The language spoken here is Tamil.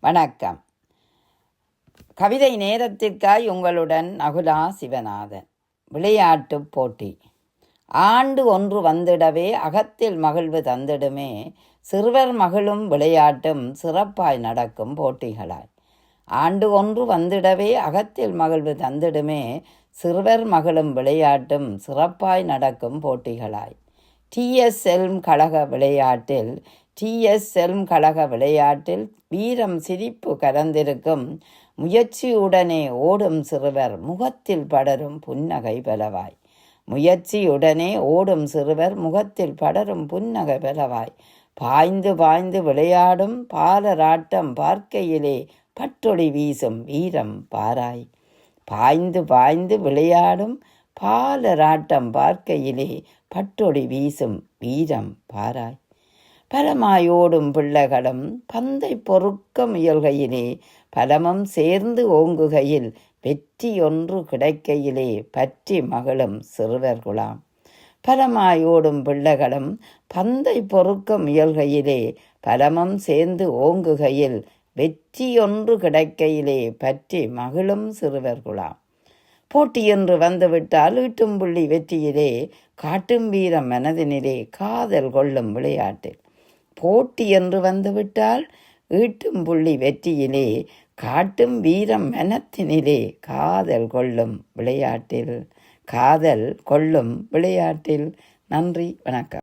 வணக்கம். கவிதை நேரத்திற்காய் உங்களுடன் அகுலா சிவநாதன். விளையாட்டுப் போட்டி. ஆண்டு ஒன்று வந்திடவே அகத்தில் மகிழ்வு தந்திடுமே, சிறுவர் மகிழும் விளையாட்டும் சிறப்பாய் நடக்கும் போட்டிகளாய். ஆண்டு ஒன்று வந்திடவே அகத்தில் மகிழ்வு தந்திடுமே, சிறுவர் மகிழும் விளையாட்டும் சிறப்பாய் நடக்கும் போட்டிகளாய். டிஎஸ்எல்ம் கழக விளையாட்டில் வீரம் சிரிப்பு கலந்திருக்கும், முயற்சியுடனே ஓடும் சிறுவர் முகத்தில் படரும் புன்னகை பலவாய். முயற்சியுடனே ஓடும் சிறுவர் முகத்தில் படரும் புன்னகை பலவாய். பாய்ந்து பாய்ந்து விளையாடும் பாலராட்டம் பார்க்கையிலே பட்டொளி வீசும் வீரம் பாராய். பாய்ந்து பாய்ந்து விளையாடும் பாலராட்டம் பார்க்கையிலே பட்டொளி வீசும் வீரம் பாராய். பலமாயோடும் பிள்ளைகளும் பந்தை பொறுக்க முயல்கையிலே பலமும் சேர்ந்து ஓங்குகையில் வெற்றியொன்று கிடைக்கையிலே பற்றி மகிழும் சிறுவர்குலாம். பலமாயோடும் பிள்ளைகளும் பந்தை பொறுக்க முயல்கையிலே பலமும் சேர்ந்து ஓங்குகையில் வெற்றியொன்று கிடைக்கையிலே பற்றி மகிழும் சிறுவர்குலாம். போட்டி என்று வந்துவிட்டால் ஈட்டும் புள்ளி வெற்றியிலே காட்டும் வீரம் மனதினிலே காதல் கொள்ளும் விளையாட்டு. போட்டி என்று வந்துவிட்டால் ஈட்டும் புள்ளி வெற்றியிலே காட்டும் வீரம் மனத்தினிலே காதல் கொள்ளும் விளையாட்டில். நன்றி, வணக்கம்.